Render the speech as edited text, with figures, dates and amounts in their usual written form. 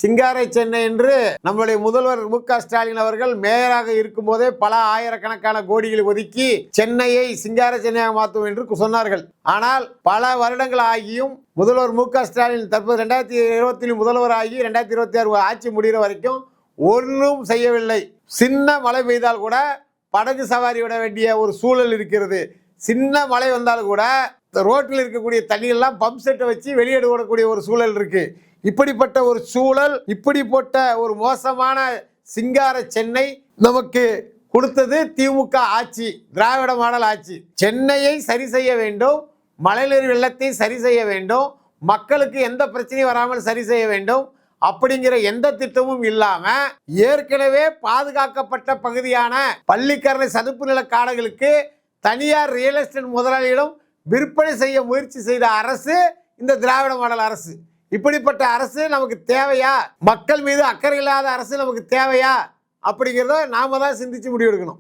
சிங்காரை சென்னை என்று நம்முடைய முதல்வர் மு.க. ஸ்டாலின் அவர்கள் மேயராக இருக்கும் போதே பல ஆயிரக்கணக்கான கோடிகளை ஒதுக்கி சென்னையை சிங்கார சென்னையாக மாற்றும் என்று சொன்னார்கள். ஆனால் பல வருடங்கள் ஆகியும் முதல்வர் மு.க. ஸ்டாலின் தற்போது 2020 முதல்வர் ஆகி 2026 ஆட்சி முடிகிற வரைக்கும் ஒன்றும் செய்யவில்லை. சின்ன மழை பெய்தால் கூட படகு சவாரி விட வேண்டிய ஒரு சூழல் இருக்கிறது. சின்ன மழை வந்தாலும் கூட ரோட்டில் இருக்கக்கூடிய தண்ணீரெல்லாம் பம்ப் செட்டை வச்சு வெளியேடு ஓடக்கூடிய ஒரு சூழல் இருக்கு. இப்படிப்பட்ட ஒரு சூழல், இப்படிப்பட்ட ஒரு மோசமான சிங்கார சென்னை நமக்கு கொடுத்தது திமுக ஆட்சி, திராவிட மாடல் ஆட்சி. சென்னையை சரி செய்ய வேண்டும், மழைநீர் வெள்ளத்தை சரி செய்ய வேண்டும், மக்களுக்கு எந்த பிரச்சனையும் வராமல் சரி செய்ய வேண்டும். அப்படிங்கிற எந்த திட்டமும் இல்லாம ஏற்கனவே பாதுகாக்கப்பட்ட பகுதியான பள்ளிக்கரணை சதுப்பு நில காடுகளுக்கு தனியார் ரியல் எஸ்டேட் முதலாளியிடம் விற்பனை செய்ய முயற்சி செய்த அரசு இந்த திராவிட மாடல் அரசு. இப்படிப்பட்ட அரசு நமக்கு தேவையா? மக்கள் மீது அக்கறை இல்லாத அரசு நமக்கு தேவையா? அப்படிங்கிறத நாம தான் சிந்திச்சு முடிவெடுக்கணும்.